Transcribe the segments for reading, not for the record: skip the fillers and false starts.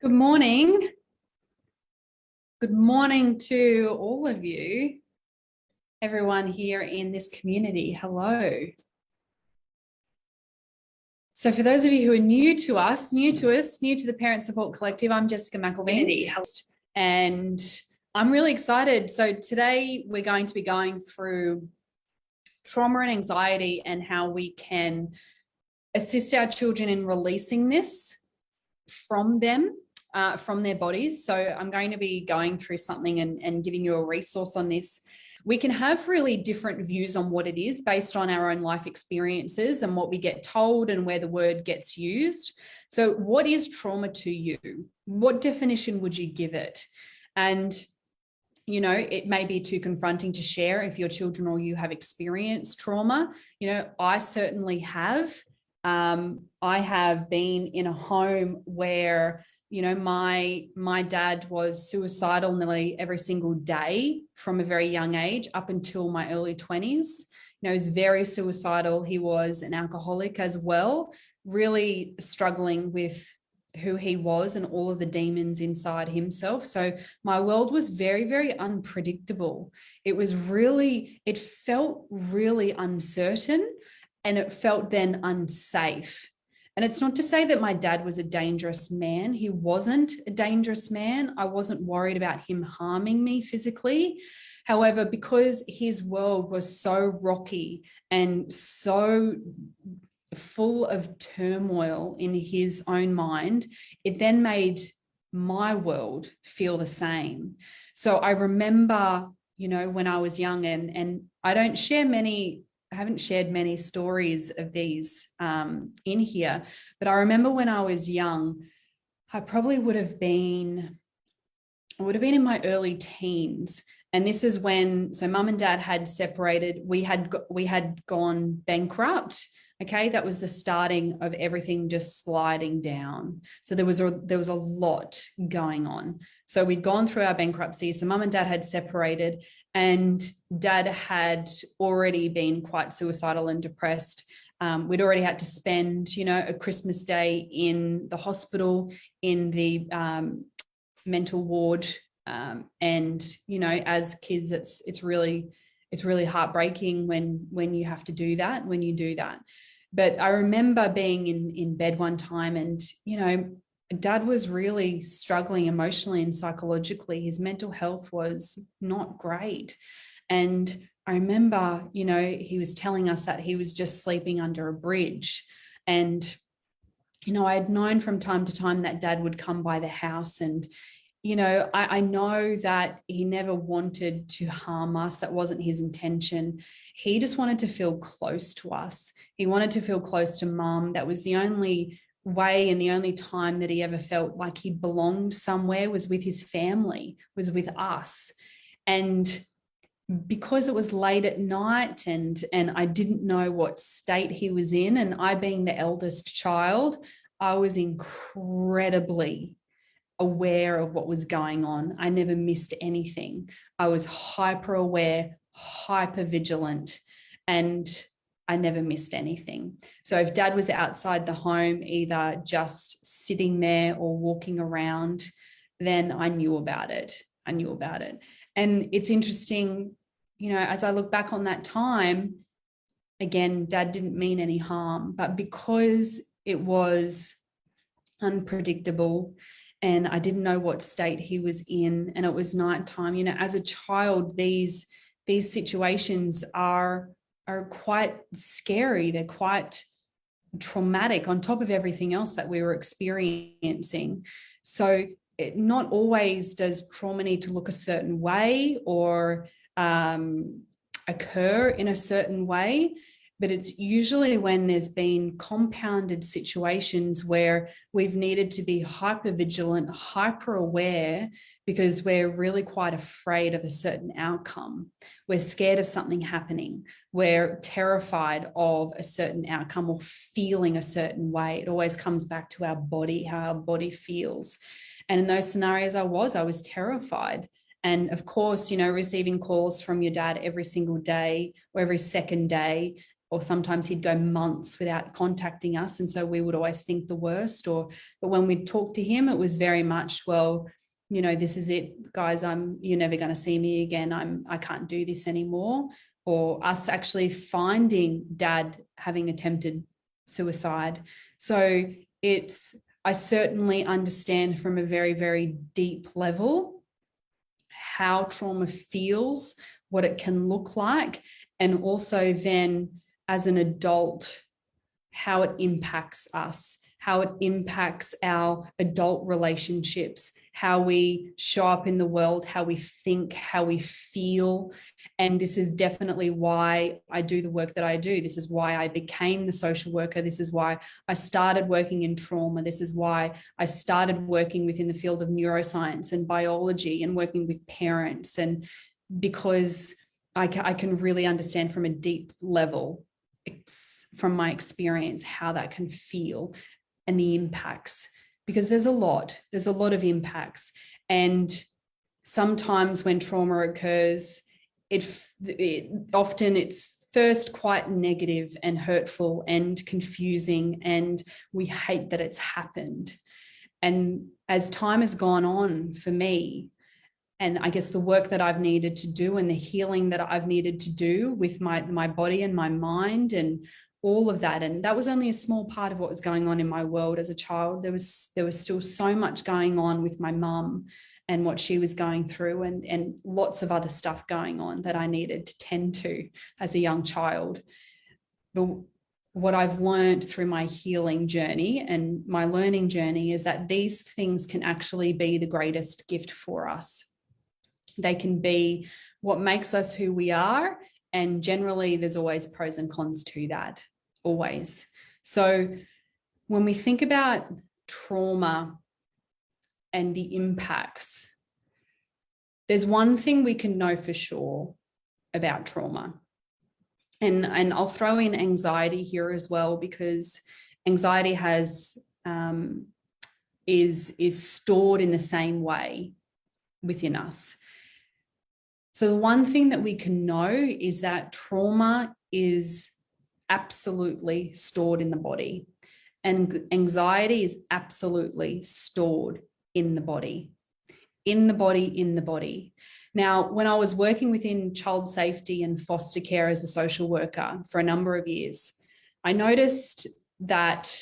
Good morning. Good morning to all of you, everyone here in this community. Hello. So for those of you who are new to the Parent Support Collective, I'm Jessica McElveen, and I'm really excited. So today we're going to be going through trauma and anxiety and how we can assist our children in releasing this from them. From their bodies. So I'm going to be going through something and giving you a resource on this. We can have really different views on what it is based on our own life experiences and what we get told and where the word gets used. So what is trauma to you? What definition would you give it? And you know, it may be too confronting to share if your children or you have experienced trauma. You know, I certainly have. I have been in a home where my dad was suicidal nearly every single day from a very young age up until my early 20s. He was very suicidal. He was an alcoholic as well, really struggling with who he was and all of the demons inside himself. So my world was very, very unpredictable. It felt really uncertain, and it felt then unsafe. And it's not to say that my dad was a dangerous man. He wasn't a dangerous man. I wasn't worried about him harming me physically. However, because his world was so rocky and so full of turmoil in his own mind, it then made my world feel the same. So I remember, when I was young, and I haven't shared many stories of these in here, but I remember when I was young, I would have been in my early teens. And this is when, so mum and dad had separated. We had gone bankrupt. Okay, that was the starting of everything just sliding down. So there was a lot going on. So we'd gone through our bankruptcy. So mum and dad had separated, and dad had already been quite suicidal and depressed. We'd already had to spend, a Christmas day in the hospital, in the mental ward. And, as kids, it's really heartbreaking when you have to do that, when you do that. But I remember being in bed one time, and, dad was really struggling emotionally and psychologically. His mental health was not great. And I remember, he was telling us that he was just sleeping under a bridge. And, I had known from time to time that dad would come by the house, and I know that he never wanted to harm us. That wasn't his intention. He just wanted to feel close to us. He wanted to feel close to mum. That was the only way and the only time that he ever felt like he belonged somewhere, was with his family, was with us. And because it was late at night and I didn't know what state he was in, and I being the eldest child, I was incredibly aware of what was going on. I never missed anything. I was hyper aware, hyper vigilant, and I never missed anything. So if dad was outside the home, either just sitting there or walking around, then I knew about it. And it's interesting, as I look back on that time, again, dad didn't mean any harm, but because it was unpredictable, and I didn't know what state he was in, and it was nighttime. As a child, these situations are quite scary. They're quite traumatic on top of everything else that we were experiencing. So not always does trauma need to look a certain way or occur in a certain way. But it's usually when there's been compounded situations where we've needed to be hyper vigilant, hyper aware, because we're really quite afraid of a certain outcome. We're scared of something happening. We're terrified of a certain outcome or feeling a certain way. It always comes back to our body, how our body feels. And in those scenarios, I was terrified. And of course, receiving calls from your dad every single day or every second day, or sometimes he'd go months without contacting us. And so we would always think the worst. But when we'd talk to him, it was very much, well, you know, this is it, guys. You're never going to see me again. I can't do this anymore. Or us actually finding dad having attempted suicide. So I certainly understand from a very, very deep level how trauma feels, what it can look like, and also then as an adult, how it impacts us, how it impacts our adult relationships, how we show up in the world, how we think, how we feel. And this is definitely why I do the work that I do. This is why I became the social worker. This is why I started working in trauma. This is why I started working within the field of neuroscience and biology and working with parents. And because I can really understand from a deep level, from my experience, how that can feel and the impacts, because there's a lot of impacts. And sometimes when trauma occurs, often it's first quite negative and hurtful and confusing, and we hate that it's happened. And as time has gone on for me, and I guess the work that I've needed to do and the healing that I've needed to do with my body and my mind and all of that. And that was only a small part of what was going on in my world as a child. There was still so much going on with my mum and what she was going through, and lots of other stuff going on that I needed to tend to as a young child. But what I've learned through my healing journey and my learning journey is that these things can actually be the greatest gift for us. They can be what makes us who we are. And generally, there's always pros and cons to that, always. So when we think about trauma and the impacts, there's one thing we can know for sure about trauma. And I'll throw in anxiety here as well, because anxiety is stored in the same way within us. So the one thing that we can know is that trauma is absolutely stored in the body, and anxiety is absolutely stored in the body. Now, when I was working within child safety and foster care as a social worker for a number of years, I noticed that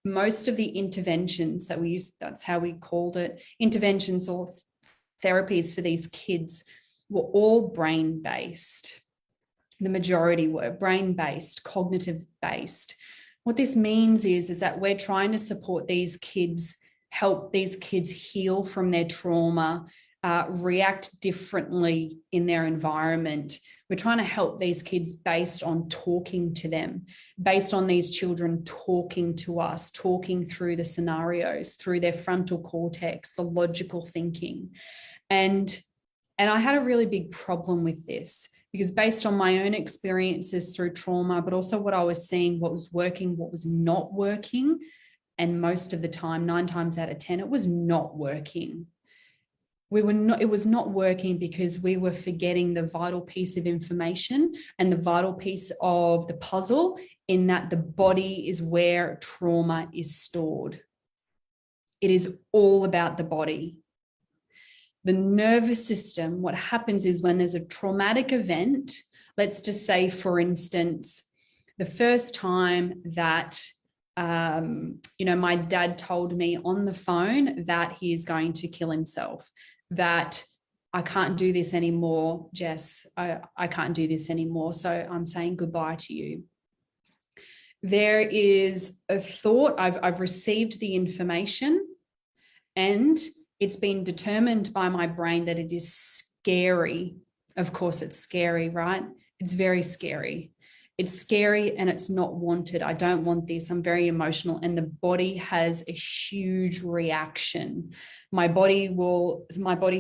most of the interventions that we used, that's how we called it, interventions or therapies for these kids, were all brain-based. The majority were brain-based, cognitive-based. What this means is that we're trying to support these kids, help these kids heal from their trauma, react differently in their environment. We're trying to help these kids based on talking to them, based on these children talking to us, talking through the scenarios, through their frontal cortex, the logical thinking. And I had a really big problem with this, because based on my own experiences through trauma, but also what I was seeing, what was working, what was not working, and most of the time, 9 times out of 10, it was not working. It was not working because we were forgetting the vital piece of information and the vital piece of the puzzle, in that the body is where trauma is stored. It is all about the body. The nervous system, what happens is when there's a traumatic event, let's just say, for instance, the first time that, my dad told me on the phone that he is going to kill himself, that I can't do this anymore, Jess, I can't do this anymore, so I'm saying goodbye to you. There is a thought, I've received the information, and it's been determined by my brain that it is scary. Of course, it's scary, right? It's very scary. It's scary and it's not wanted. I don't want this. I'm very emotional. And the body has a huge reaction. My body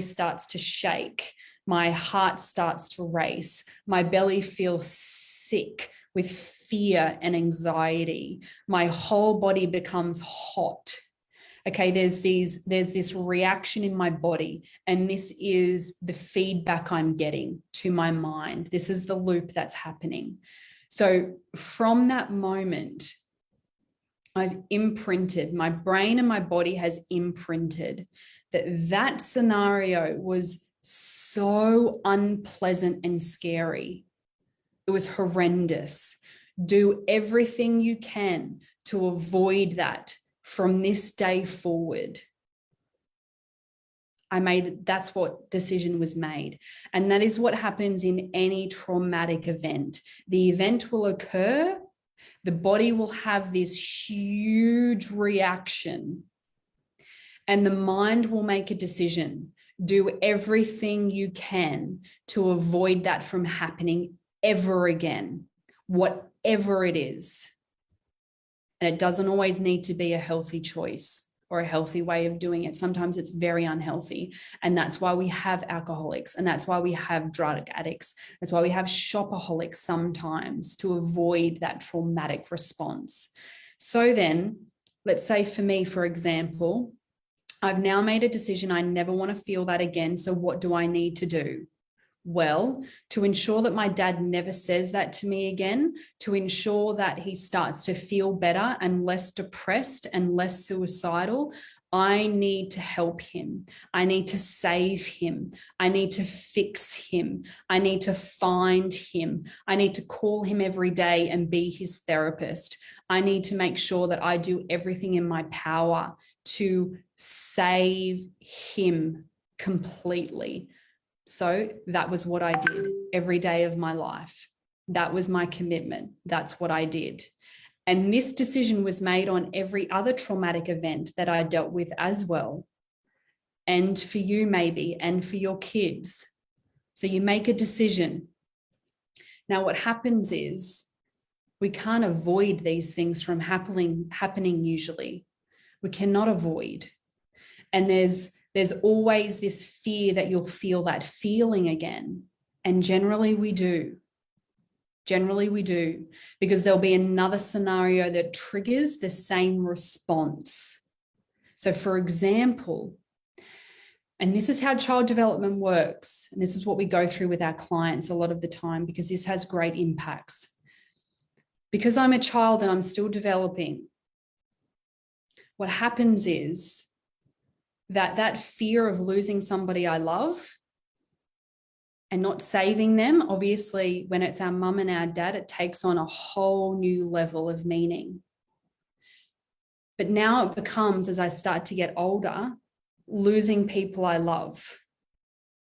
starts to shake. My heart starts to race. My belly feels sick with fear and anxiety. My whole body becomes hot. Okay, there's this reaction in my body, and this is the feedback I'm getting to my mind. This is the loop that's happening. So from that moment, I've imprinted, my brain and my body has imprinted that scenario was so unpleasant and scary. It was horrendous. Do everything you can to avoid that from this day forward. That's what decision was made. And that is what happens in any traumatic event. The event will occur. The body will have this huge reaction, and the mind will make a decision. Do everything you can to avoid that from happening ever again, whatever it is. And it doesn't always need to be a healthy choice or a healthy way of doing it. Sometimes it's very unhealthy. And that's why we have alcoholics. And that's why we have drug addicts. That's why we have shopaholics sometimes, to avoid that traumatic response. So then, let's say for me, for example, I've now made a decision. I never want to feel that again. So what do I need to do? Well, to ensure that my dad never says that to me again, to ensure that he starts to feel better and less depressed and less suicidal, I need to help him. I need to save him. I need to fix him. I need to find him. I need to call him every day and be his therapist. I need to make sure that I do everything in my power to save him completely. So that was what I did every day of my life. That was my commitment. That's what I did. And this decision was made on every other traumatic event that I dealt with as well. And for you maybe, and for your kids. So you make a decision. Now what happens is we can't avoid these things from happening usually. We cannot avoid. And there's always this fear that you'll feel that feeling again. And generally we do. Generally we do, because there'll be another scenario that triggers the same response. So for example, and this is how child development works, and this is what we go through with our clients a lot of the time, because this has great impacts. Because I'm a child and I'm still developing, what happens is that fear of losing somebody I love and not saving them, obviously, when it's our mum and our dad, it takes on a whole new level of meaning. But now it becomes, as I start to get older, losing people I love.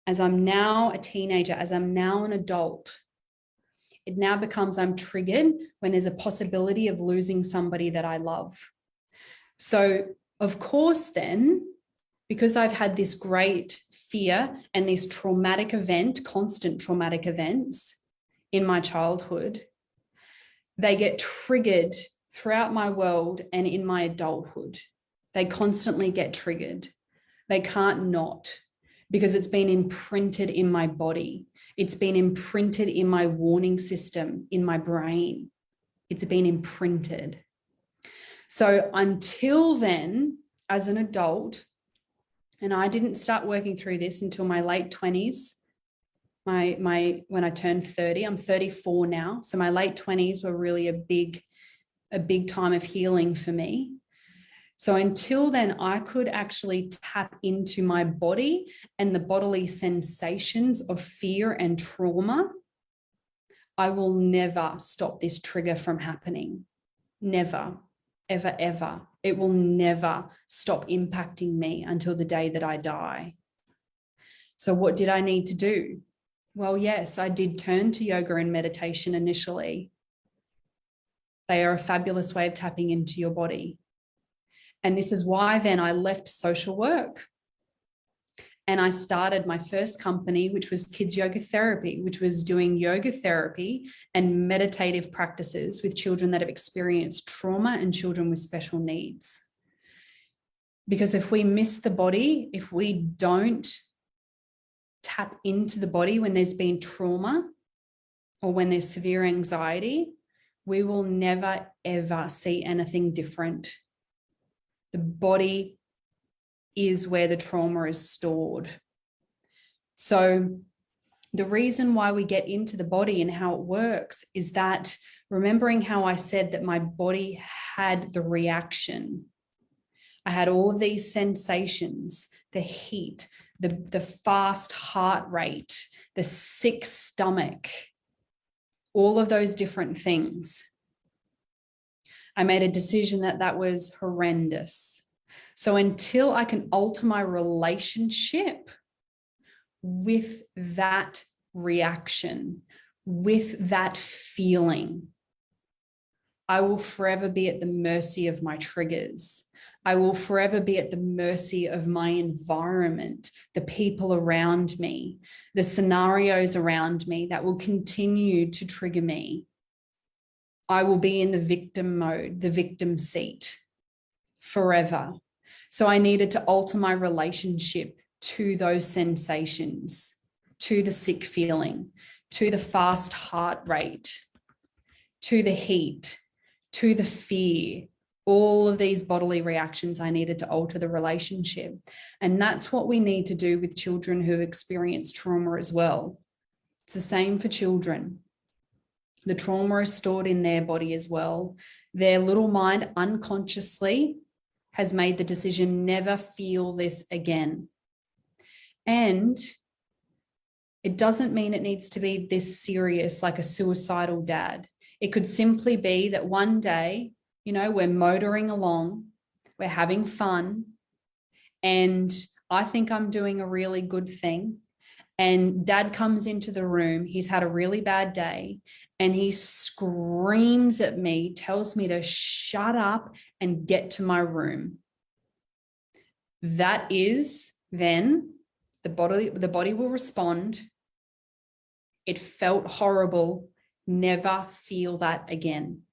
As I'm now a teenager, as I'm now an adult, it now becomes I'm triggered when there's a possibility of losing somebody that I love. So, of course, then, because I've had this great fear and this traumatic event, constant traumatic events in my childhood, they get triggered throughout my world and in my adulthood. They constantly get triggered. They can't not, because it's been imprinted in my body. It's been imprinted in my warning system, in my brain. It's been imprinted. So until then, as an adult, and I didn't start working through this until my late 20s, when I turned 30. I'm 34 now. So my late 20s were really a big time of healing for me. So until then, I could actually tap into my body and the bodily sensations of fear and trauma. I will never stop this trigger from happening. Never, ever, ever. It will never stop impacting me until the day that I die. So what did I need to do? Well, yes, I did turn to yoga and meditation initially. They are a fabulous way of tapping into your body. And this is why then I left social work and I started my first company, which was Kids Yoga Therapy, which was doing yoga therapy and meditative practices with children that have experienced trauma and children with special needs. Because if we miss the body, if we don't tap into the body when there's been trauma or when there's severe anxiety, we will never, ever see anything different. The body is where the trauma is stored. So The reason why we get into the body and how it works is that, remembering how I said that my body had the reaction. I had all of these sensations, the heat, the fast heart rate, the sick stomach, all of those different things. I made a decision that that was horrendous. So until I can alter my relationship with that reaction, with that feeling, I will forever be at the mercy of my triggers. I will forever be at the mercy of my environment, the people around me, the scenarios around me that will continue to trigger me. I will be in the victim mode, the victim seat forever. So I needed to alter my relationship to those sensations, to the sick feeling, to the fast heart rate, to the heat, to the fear. All of these bodily reactions, I needed to alter the relationship. And that's what we need to do with children who experience trauma as well. It's the same for children. The trauma is stored in their body as well. Their little mind unconsciously has made the decision, never feel this again. And it doesn't mean it needs to be this serious, like a suicidal dad. It could simply be that one day, we're motoring along, we're having fun, and I think I'm doing a really good thing. And dad comes into the room, he's had a really bad day, and he screams at me, tells me to shut up and get to my room. That is then the body will respond. It felt horrible. Never feel that again.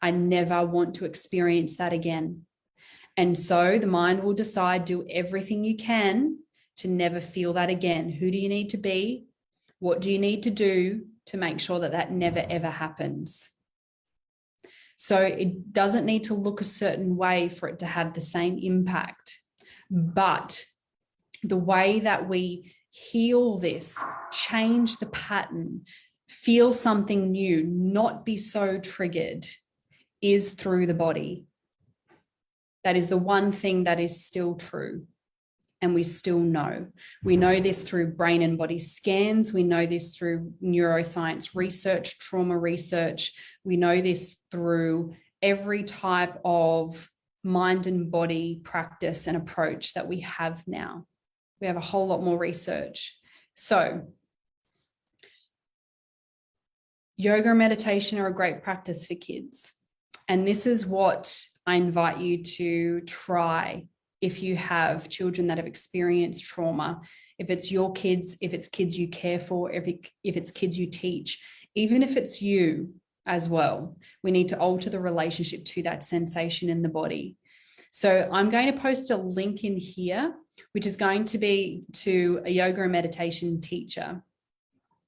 I never want to experience that again. And so the mind will decide, do everything you can to never feel that again. Who do you need to be? What do you need to do to make sure that that never, ever happens? So it doesn't need to look a certain way for it to have the same impact. But the way that we heal this, change the pattern, feel something new, not be so triggered, is through the body. That is the one thing that is still true. And we still know. We know this through brain and body scans. We know this through neuroscience research, trauma research. We know this through every type of mind and body practice and approach that we have now. We have a whole lot more research. So yoga and meditation are a great practice for kids. And this is what I invite you to try if you have children that have experienced trauma, if it's your kids, if it's kids you care for, if it's kids you teach, even if it's you as well, we need to alter the relationship to that sensation in the body. So I'm going to post a link in here, which is going to be to a yoga and meditation teacher.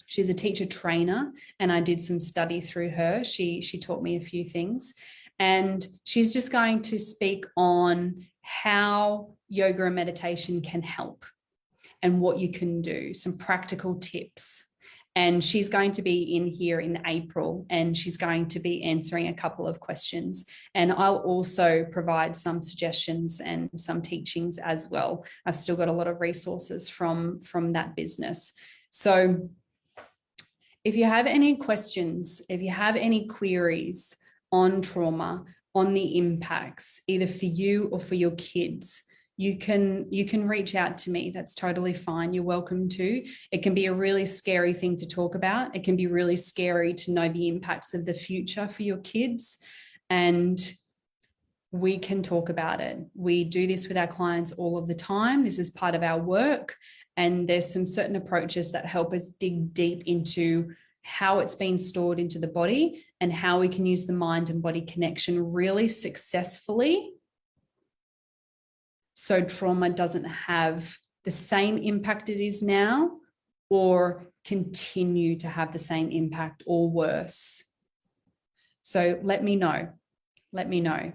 She's a teacher trainer, and I did some study through her. She taught me a few things. And she's just going to speak on how yoga and meditation can help and what you can do, some practical tips. And she's going to be in here in April, and she's going to be answering a couple of questions. And I'll also provide some suggestions and some teachings as well. I've still got a lot of resources from that business. So if you have any questions, if you have any queries on trauma, on the impacts, either for you or for your kids, you can reach out to me. That's totally fine. You're welcome to. It can be a really scary thing to talk about. It can be really scary to know the impacts of the future for your kids. And we can talk about it. We do this with our clients all of the time. This is part of our work. And there's some certain approaches that help us dig deep into how it's been stored into the body and how we can use the mind and body connection really successfully so trauma doesn't have the same impact it is now or continue to have the same impact or worse. So let me know. Let me know.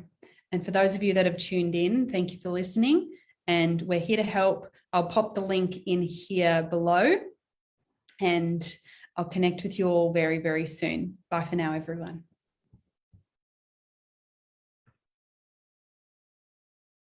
And for those of you that have tuned in, thank you for listening. And we're here to help. I'll pop the link in here below. And I'll connect with you all very, very soon. Bye for now, everyone.